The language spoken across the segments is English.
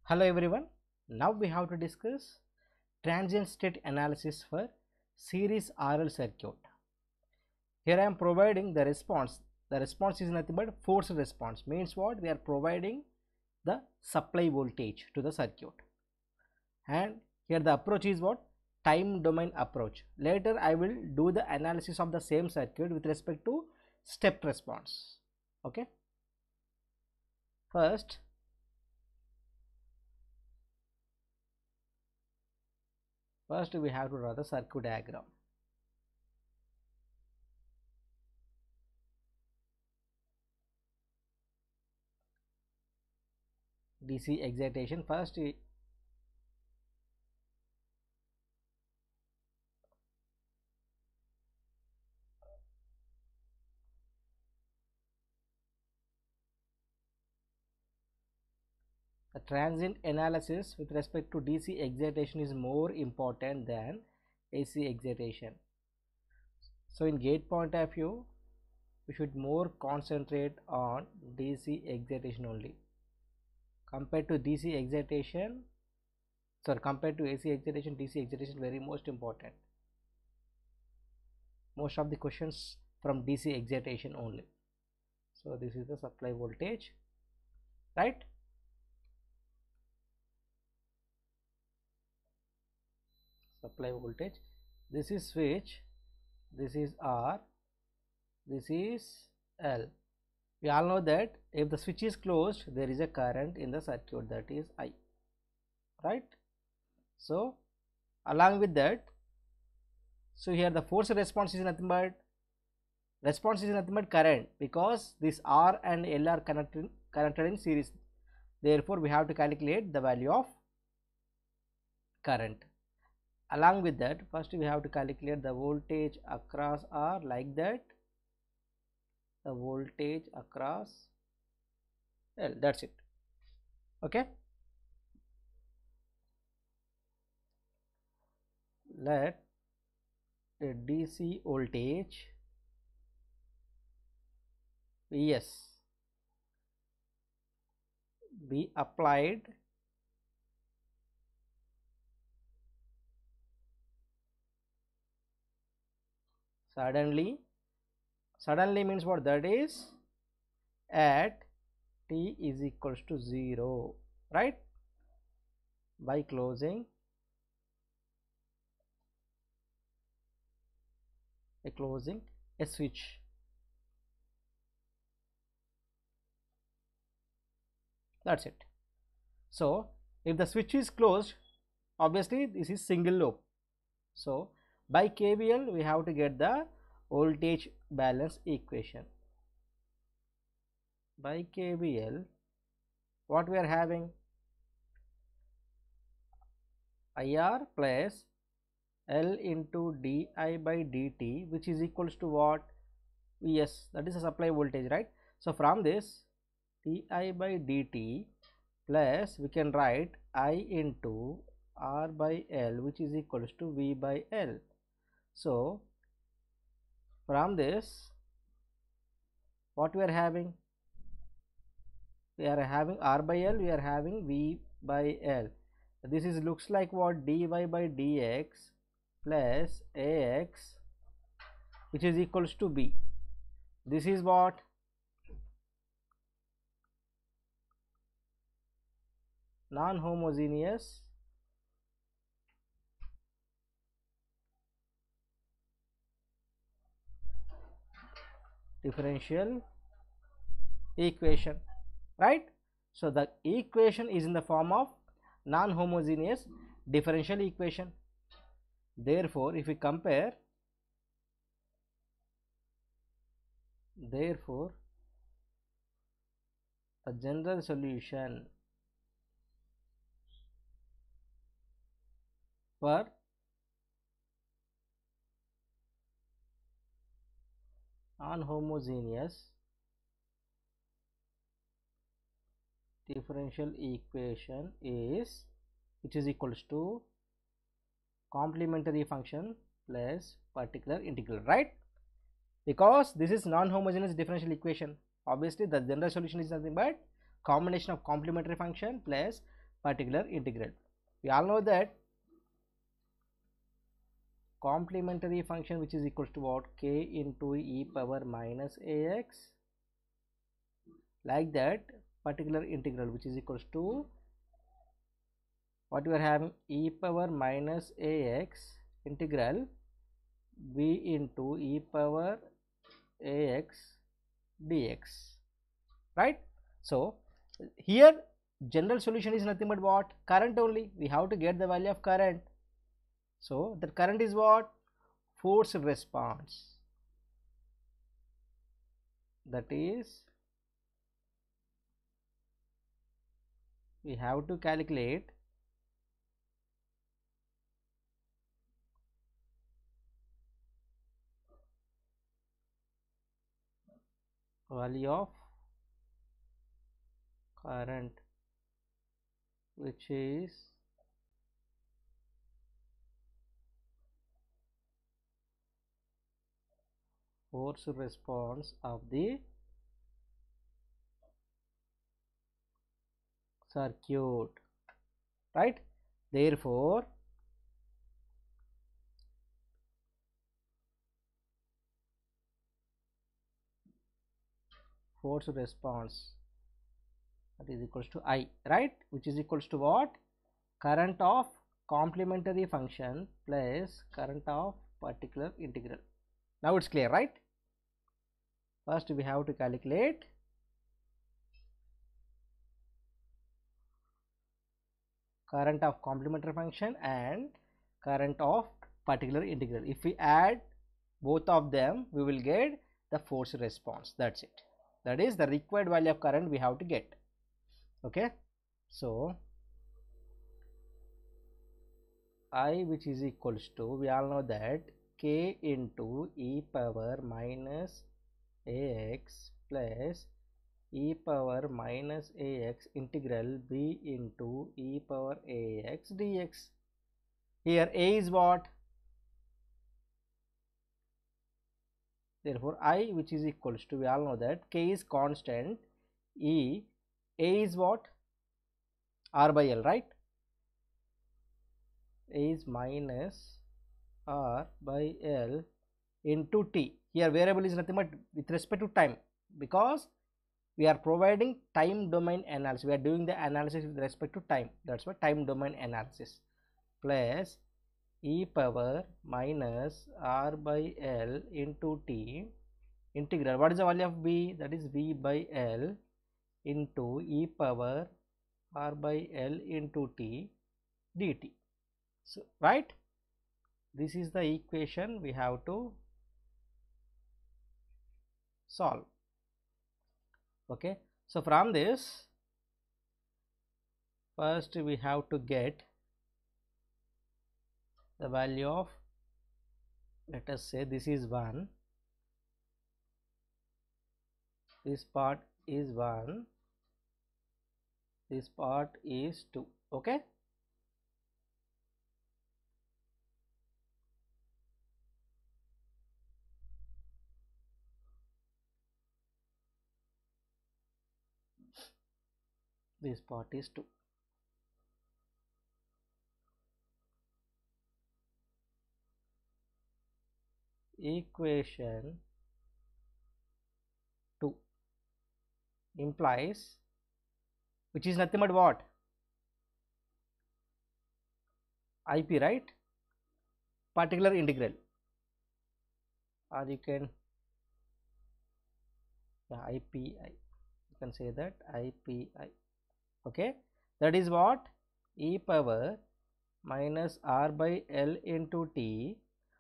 Hello everyone. Now we have to discuss transient state analysis for series RL circuit. Here I am providing the response. The response is nothing but forced response. Means what? We are providing the supply voltage to the circuit. And here the approach is what? Time domain approach. Later I will do the analysis of the same circuit with respect to step response. Okay. First we have to draw the circuit diagram. DC excitation. First the transient analysis with respect to DC excitation is more important than AC excitation. So in gate point of view, we should more concentrate on DC excitation only compared to DC excitation. Compared to AC excitation, DC excitation very most important. Most of the questions from DC excitation only. So this is the supply voltage, right? Supply voltage. This is switch, this is R, this is L. We all know that if the switch is closed, there is a current in the circuit, that is I, right? So along with that, so here the force response is nothing but current, because this R and L are connected in series. Therefore we have to calculate the value of current. Along with that, first we have to calculate the voltage across R, like that, the voltage across L, that's it. Okay, let a DC voltage Vs be applied suddenly. Suddenly means what? That is at t is equals to 0, right? By closing a switch. That's it. So if the switch is closed, obviously this is single loop. So by KVL we have to get the voltage balance equation. By KVL, what we are having? IR plus L into di by dt, which is equals to what? Vs, that is the supply voltage, right? So from this, di by dt plus we can write I into R by L, which is equals to V by L. So from this, what we are having? We are having R by L, we are having V by L. This is looks like what? Dy by dx plus Ax, which is equals to B. This is what? Non-homogeneous differential equation, right? So the equation is in the form of non-homogeneous differential equation. Therefore if we compare, therefore a general solution for non-homogeneous differential equation is, which is equals to complementary function plus particular integral, right? Because this is non-homogeneous differential equation, obviously the general solution is nothing but combination of complementary function plus particular integral. We all know that complementary function which is equals to what? K into e power minus ax, like that particular integral which is equals to what we are having, e power minus ax integral v into e power ax dx, right? So here general solution is nothing but what? Current only. We have to get the value of current. So the current is what? Force response, that is we have to calculate value of current, which is force response of the circuit, right? Therefore force response, that is equals to I, right? Which is equals to what? Current of complementary function plus current of particular integral. Now it's clear, right? First we have to calculate current of complementary function and current of particular integral. If we add both of them, we will get the force response. That's it. That is the required value of current we have to get. Okay, so I, which is equals to, we all know that K into e power minus ax plus e power minus ax integral b into e power ax dx. Here a is what? Therefore I, which is equals to, we all know that K is constant, e, a is what? R by L, right? A is minus R by L into T. Here variable is nothing but with respect to time, because we are providing time domain analysis. We are doing the analysis with respect to time. That's why time domain analysis, plus e power minus R by L into T integral. What is the value of b? That is v by L into e power R by L into T dt. So right, this is the equation we have to solve. Okay, so from this, first we have to get the value of, let us say this is 1, this part is 1, this part is 2. Okay, this part is 2. Equation 2 implies, which is nothing but what? IP, right? Particular integral, or you can, yeah, IPI, you can say that IPI. Okay, that is what? E power minus R by L into T.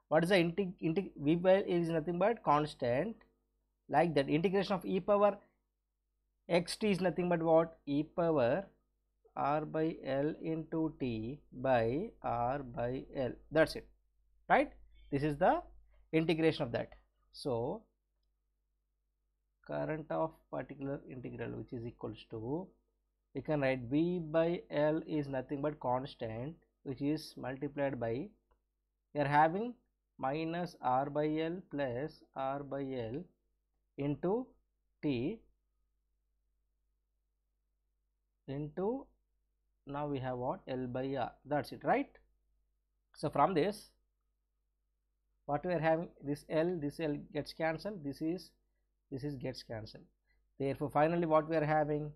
What is the V by L is nothing but constant, like that. Integration of e power xt is nothing but what? E power R by L into T by R by L. That's it, right? This is the integration of that. So current of particular integral, which is equals to, we can write V by L is nothing but constant, which is multiplied by, we are having minus R by L plus R by L into T into now we have what? L by R. That's it, right? So from this, what we are having, this L gets cancelled, this is gets cancelled. Therefore finally what we are having,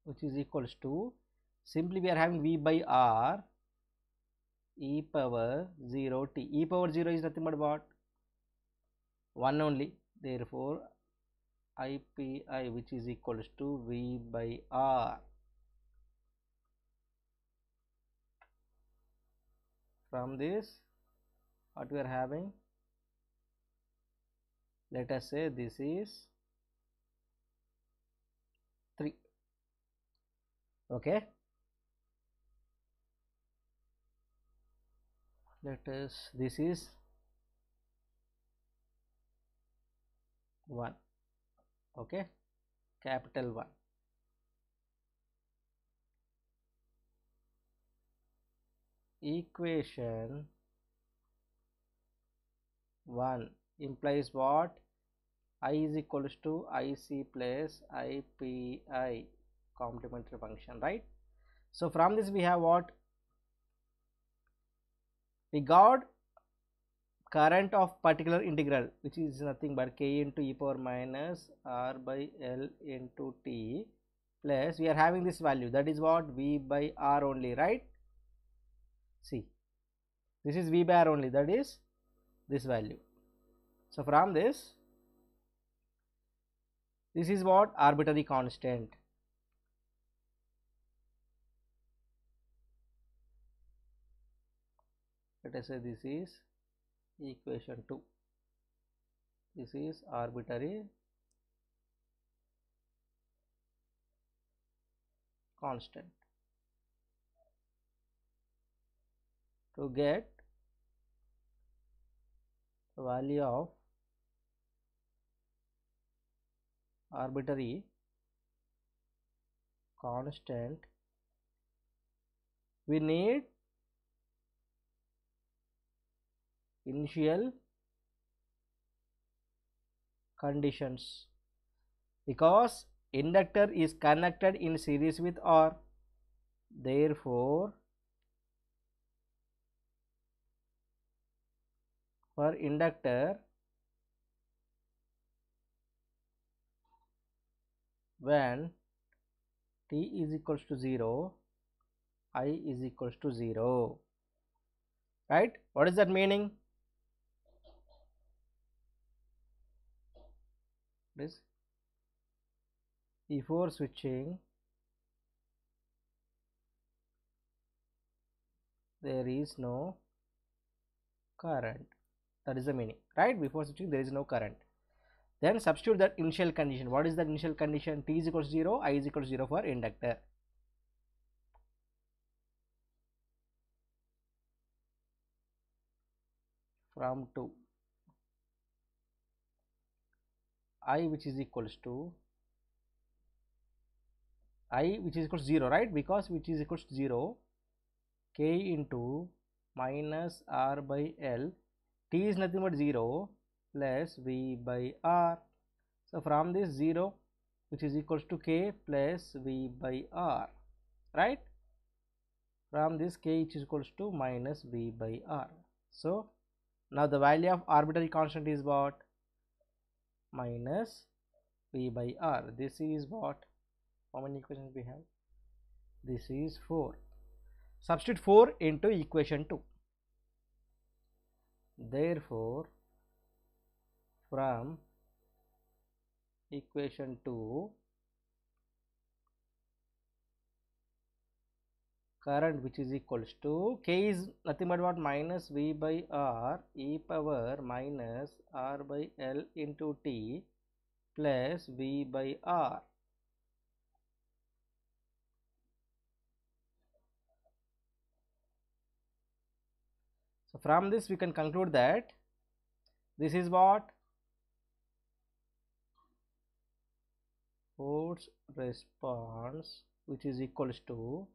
which is equals to, simply we are having V by R e power 0 t. E power 0 is nothing but what? 1 only. Therefore IPI, which is equals to V by R. From this, what we are having, let us say this is 3. Okay, this is 1. Okay, capital 1. Equation 1 implies what? I is equals to IC plus IPI, complementary function, right? So from this we have what? We got current of particular integral, which is nothing but k into e power minus R by L into t, plus we are having this value, that is what? V by R only, right? See, this is V by R only, that is this value. So from this is what? Arbitrary constant. Let us say this is equation 2. This is arbitrary constant. To get the value of arbitrary constant, we need initial conditions, because inductor is connected in series with R. Therefore for inductor, when t is equals to 0, I is equals to 0, right? What is that meaning? This, before switching there is no current, that is the meaning, right? Before switching there is no current. Then substitute that initial condition. What is that initial condition? T is equals to 0, I is equals to 0 for inductor. From 2, I which is equals to 0, right? Because which is equals to 0, k into minus R by L, t is nothing but 0 plus V by R. So from this 0, which is equals to k plus V by R, right? From this k which is equals to minus V by R. So now the value of arbitrary constant is what? Minus V by R. This is what? How many equations we have? This is 4. Substitute 4 into equation 2. Therefore from equation 2, current which is equals to, k is nothing but what? Minus V by R e power minus R by L into t plus V by R. So from this we can conclude that this is what? Force response, which is equals to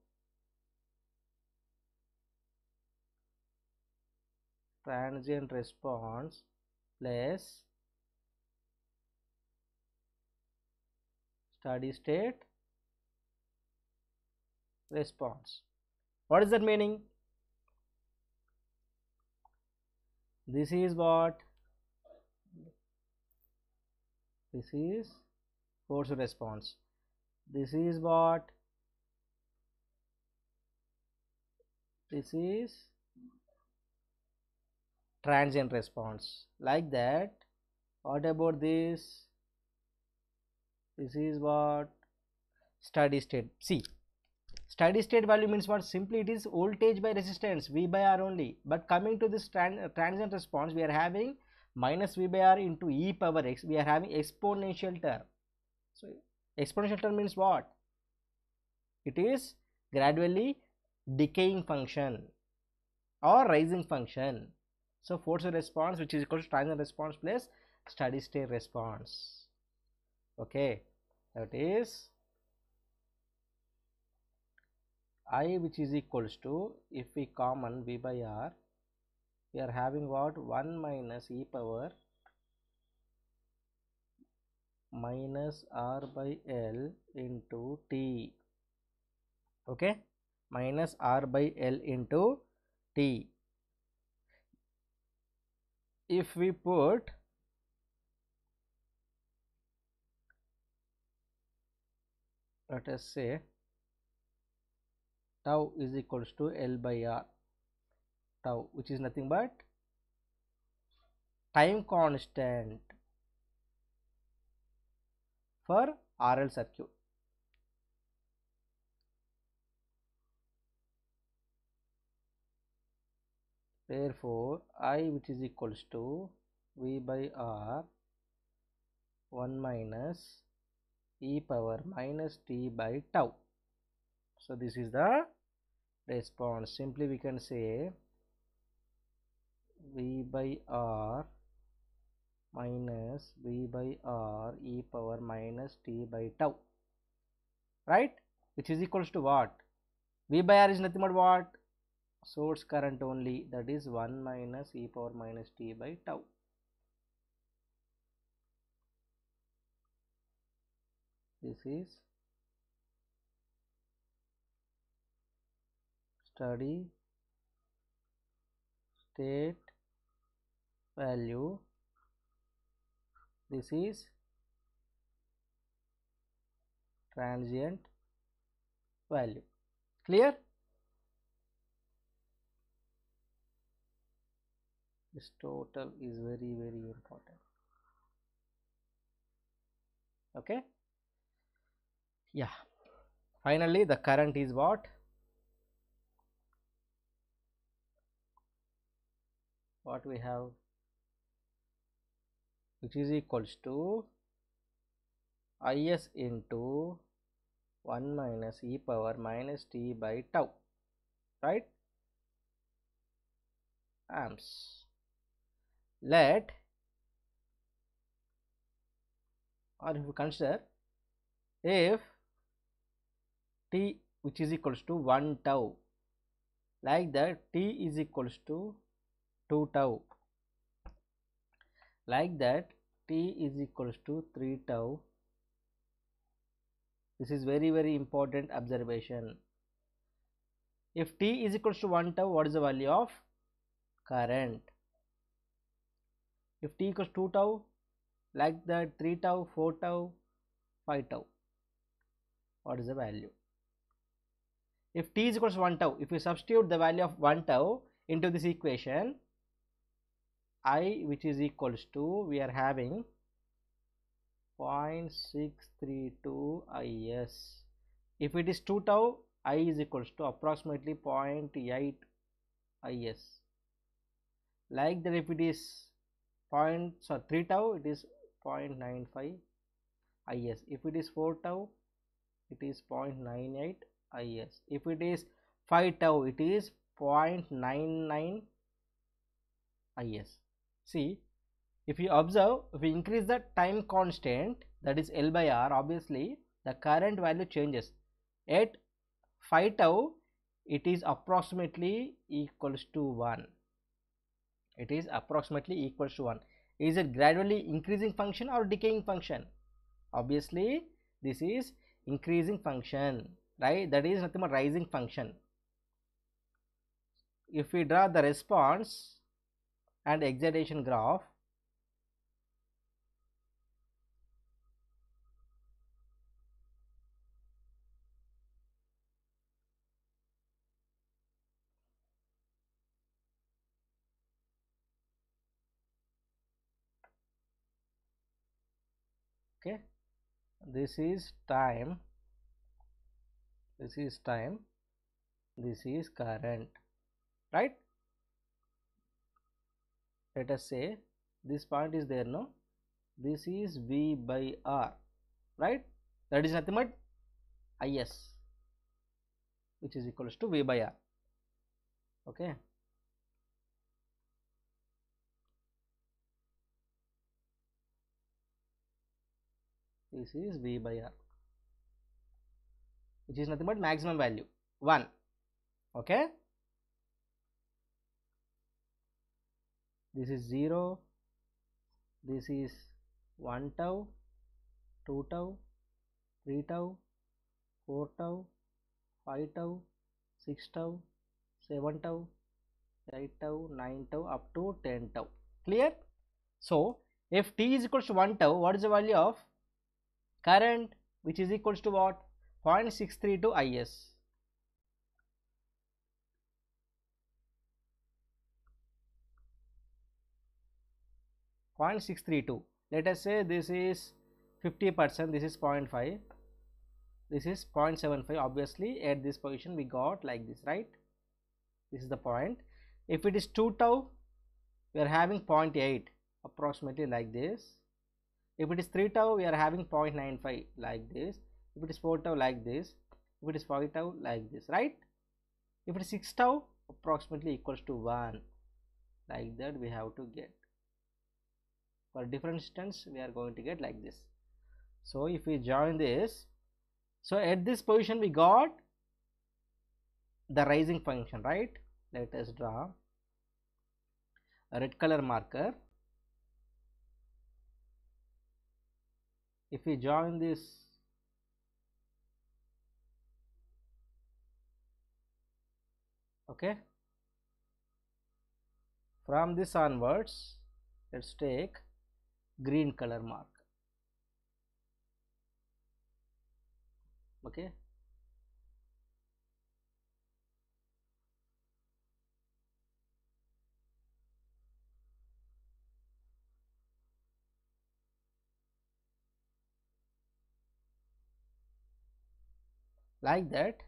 transient response plus steady state response. What is that meaning? This is what? This is force response. This is what? This is transient response. Like that. What about this? This is what? Steady state. See, steady state value means what? Simply it is voltage by resistance, V by R only. But coming to this transient response, we are having minus V by R into e power x. We are having exponential term. So exponential term means what? It is gradually decaying function or rising function. So force response, which is equal to transient response plus steady state response. Okay, that is I, which is equals to, if we common V by R, we are having what? 1 minus e power minus R by L into T. Okay, minus R by L into T. If we put let us say tau is equals to L by R, tau, which is nothing but time constant for RL circuit. Therefore, I, which is equals to V by R 1 minus e power minus t by tau. So this is the response. Simply we can say V by R minus V by R e power minus t by tau, right? Which is equals to what? V by R is nothing but what? Source current only, that is 1 minus e power minus t by tau. This is steady state value. This is transient value. Clear? This total is very, very important. Okay. Yeah. Finally, the current is what? What we have? Which is equals to Is into 1 minus e power minus t by tau, right? Amps. Let, or if you consider, if t which is equals to 1 tau, like that t is equals to 2 tau, like that t is equals to 3 tau. This is very, very important observation. If t is equals to 1 tau, what is the value of current? If t equals 2 tau, like that 3 tau, 4 tau, 5 tau, what is the value? If t is equals to 1 tau, if we substitute the value of 1 tau into this equation, I, which is equals to, we are having 0.632 Is. If it is 2 tau, I is equals to approximately 0.8 Is. Like that, if it is 3 tau, it is 0.95 Is. If it is 4 tau, it is 0.98 Is. If it is 5 tau, it is 0.99 Is. See, if you observe, if we increase the time constant, that is L by R, obviously the current value changes. At 5 tau, it is approximately equals to 1. It is approximately equals to 1. Is it gradually increasing function or decaying function? Obviously This is increasing function, right? That is nothing but rising function. If we draw the response and excitation graph, okay, this is time, this is time, this is current, right? Let us say this point is there, no? This is V by R, right? That is nothing but Is, which is equals to V by R. Okay, this is V by R, which is nothing but maximum value 1. Okay, this is 0, this is 1 tau, 2 tau, 3 tau, 4 tau, 5 tau, 6 tau, 7 tau, 8 tau, 9 tau, up to 10 tau. Clear? So if t is equals to 1 tau, what is the value of current, which is equals to what? 0.632 Is. Let us say this is 50%, this is 0.5, this is 0.75. Obviously at this position we got like this, right? This is the point. If it is 2 tau, we are having 0.8, approximately like this. If it is 3 tau, we are having 0.95 like this. If it is 4 tau, like this. If it is 5 tau, like this, right? If it is 6 tau, approximately equals to 1, like that we have to get. For different instance we are going to get like this. So if we join this, so at this position we got the rising function, right? Let us draw a red color marker. If we join this, okay, from this onwards, let's take green color mark. Okay, like that.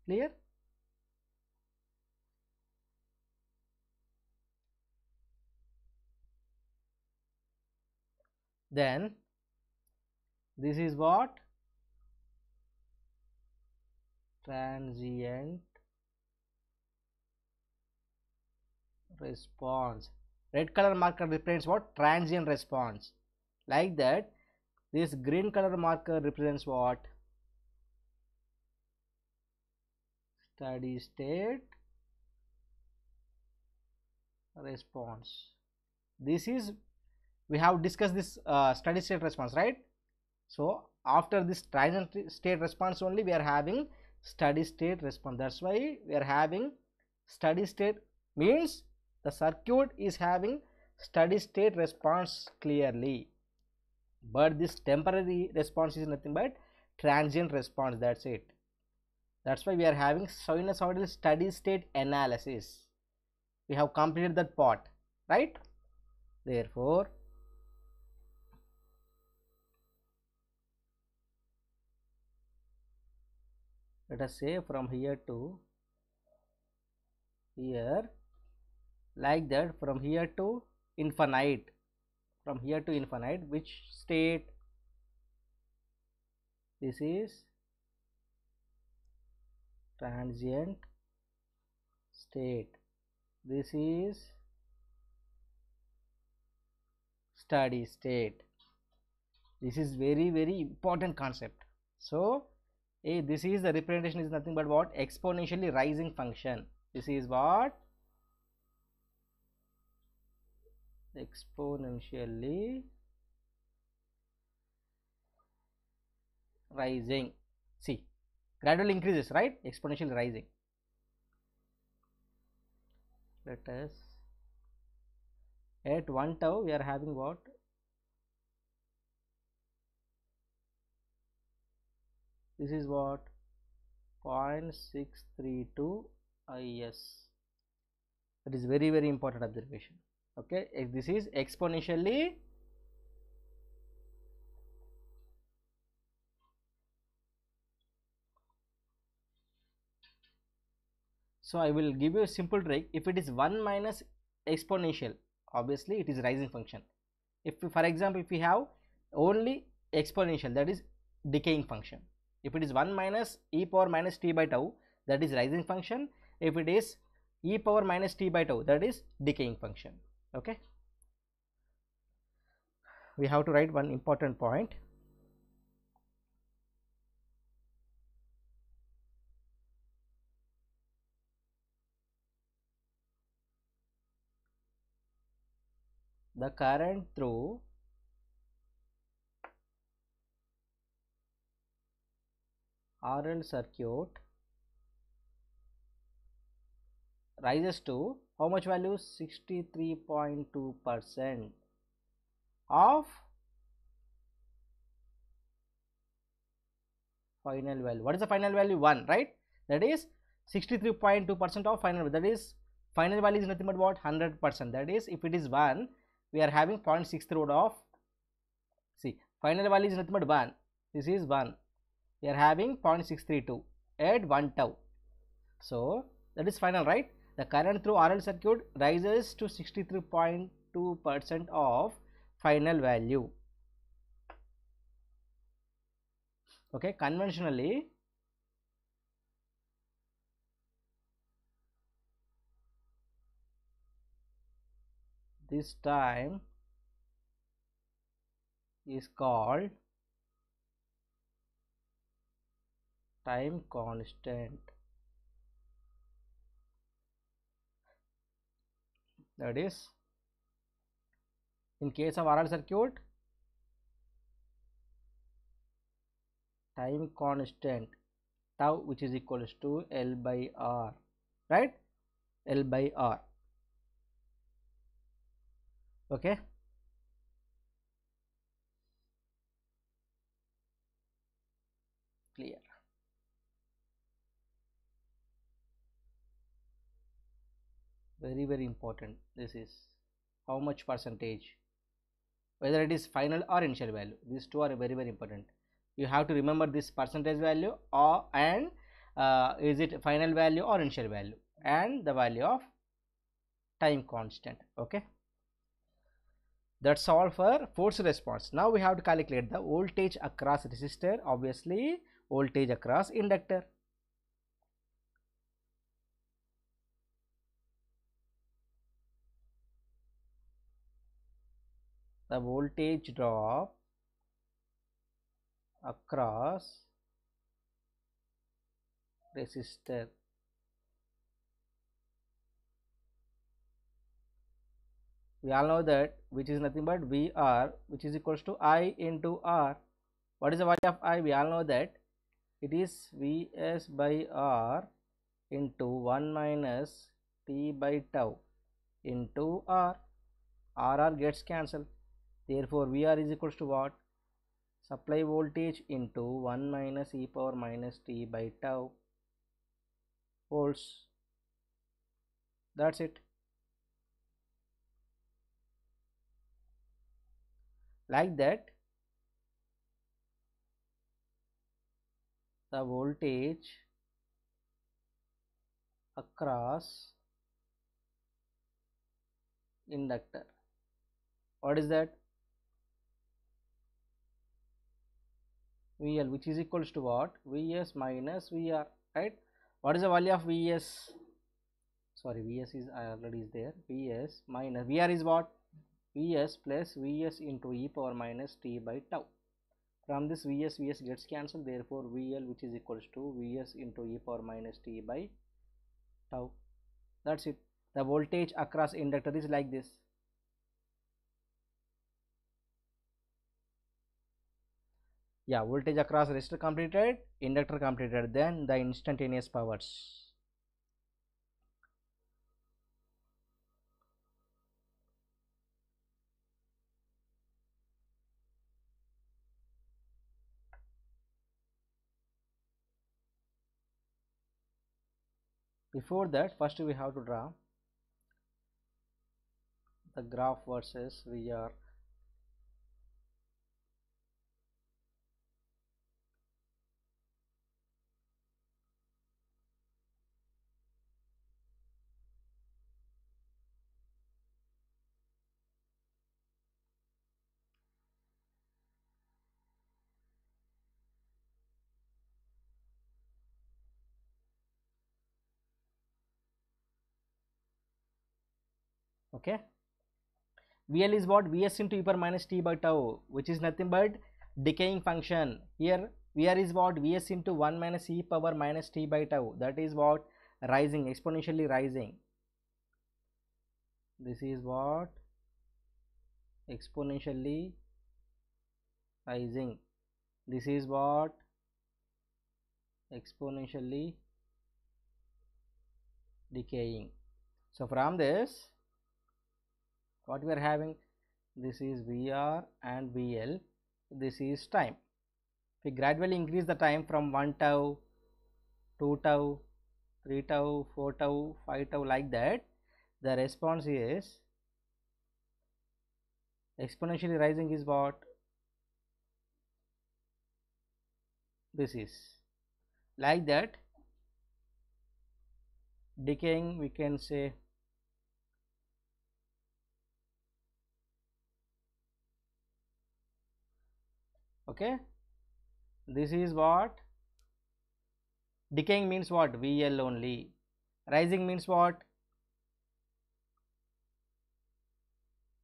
Clear? Then this is what? Transient response. Red color marker represents what? Transient response. Like that, this green color marker represents what? Steady state response. This is, we have discussed this steady state response, right? So after this transient state response only we are having steady state response. That's why we are having steady state, means the circuit is having steady state response clearly, but this temporary response is nothing but transient response. That's it. That's why we are having sinusoidal steady state analysis. We have completed that part, right? Therefore let us say from here to here, like that, from here to infinite, from here to infinite, which state? This is transient state, this is steady state. This is very important concept. So this is the representation is nothing but what? Exponentially rising function. This is what? Exponentially rising. See, gradually increases, right? Exponentially rising. Let us at 1 tau we are having what? This is what? 0.632 is. That is very important observation. Okay, this is exponentially so I will give you a simple trick. If it is 1 minus exponential, obviously it is rising function. If for example if we have only exponential, that is decaying function. If it is 1 minus e power minus t by tau, that is rising function. If it is e power minus t by tau, that is decaying function. Okay, we have to write one important point. The current through RL circuit rises to how much value? 63.2% of final value. What is the final value? 1, right? That is 63.2% of final value. That is final value is nothing but what? 100%. That is if it is 1, we are having 0.63 of, see, final value is nothing but 1. This is 1. We are having 0.632 at 1 tau. So that is final, right? The current through RL circuit rises to 63.2% of final value. Okay, conventionally this time is called time constant. That is, in case of RL circuit, time constant tau, which is equals to L by R, right? L by R. Okay, clear. Very important. This is how much percentage, whether it is final or initial value. These two are very important. You have to remember this percentage value or and is it final value or initial value, and the value of time constant. Okay, that's all for force response. Now we have to calculate the voltage across resistor, obviously voltage across inductor. The voltage drop across resistor. We all know that which is nothing but VR, which is equals to I into R. What is the value of I? We all know that it is Vs by R into 1 minus T by tau into R. RR gets cancelled. Therefore, VR is equals to what? Supply voltage into 1 minus e power minus T by tau volts. That's it. Like that, the voltage across inductor. What is that? VL, which is equals to what? Vs minus VR, right? What is the value of Vs? Sorry, Vs is already is there. Vs minus VR is what? Vs plus Vs into e power minus t by tau. From this Vs gets cancelled, therefore VL, which is equals to Vs into e power minus t by tau. That's it. The voltage across inductor is like this. Yeah, voltage across resistor completed, inductor completed, then the instantaneous powers. Before that, first we have to draw the graph versus VR. Okay, VL is what? Vs into e power minus t by tau, which is nothing but decaying function. Here VR is what? Vs into 1 minus e power minus t by tau, that is what? Rising, exponentially rising. This is what? Exponentially rising. This is what? Exponentially decaying. So from this, what we are having, this is VR and VL, this is time. If we gradually increase the time from 1 tau, 2 tau, 3 tau, 4 tau, 5 tau, like that, the response is exponentially rising is what? This is like that. Decaying, we can say okay, this is what? Decaying means what? VL only. Rising means what?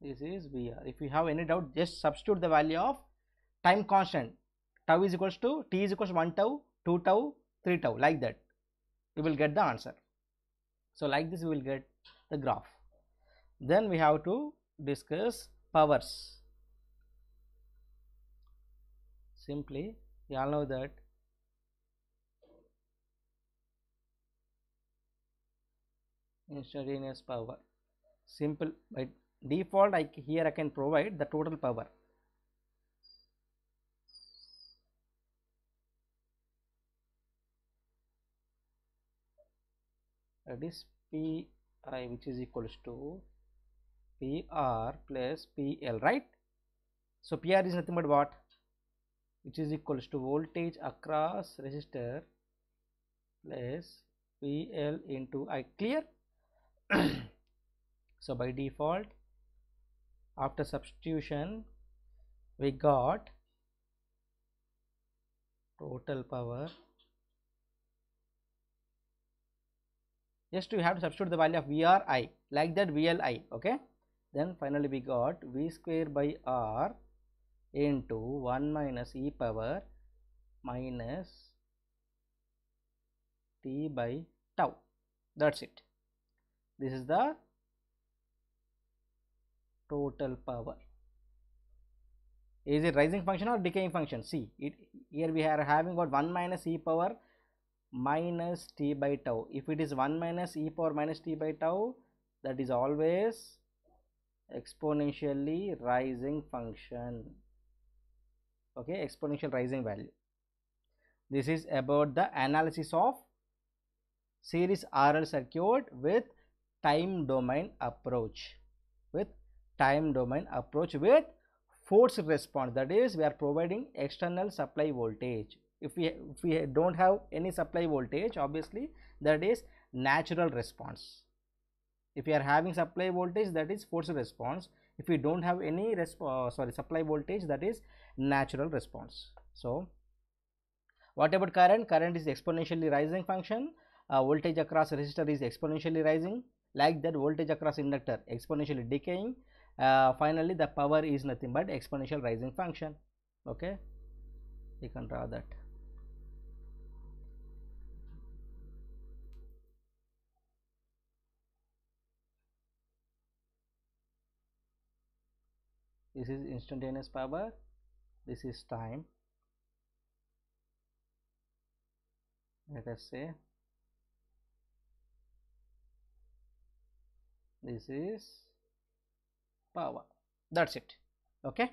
This is VR. If you have any doubt, just substitute the value of time constant. Tau is equals to, t is equals to 1 tau, 2 tau, 3 tau, like that. You will get the answer. So like this we will get the graph. Then we have to discuss powers. Simply, we all know that instantaneous power. Simple, by default here I can provide the total power. That is Pi, which is equals to PR plus PL, right? So PR is nothing but what? Which is equals to voltage across resistor plus PL into I. Clear? So by default, after substitution, we got total power. Just we have to substitute the value of VRI, like that VLI. Okay, then finally we got V square by R into 1 minus e power minus t by tau. That's it. This is the total power. Is it rising function or decaying function? See, here we are having got 1 minus e power minus t by tau. If it is 1 minus e power minus t by tau, that is always exponentially rising function. Okay, exponential rising value. This is about the analysis of series RL circuit with time domain approach. With forced response, that is we are providing external supply voltage. If we don't have any supply voltage, obviously that is natural response. If we are having supply voltage, that is forced response. If we don't have any supply voltage, that is natural response. So what about current? Current is exponentially rising function. Voltage across resistor is exponentially rising, like that voltage across inductor exponentially decaying, finally the power is nothing but exponential rising function. Okay, you can draw that. This is instantaneous power, this is time. Let us say this is power. That's it. Okay.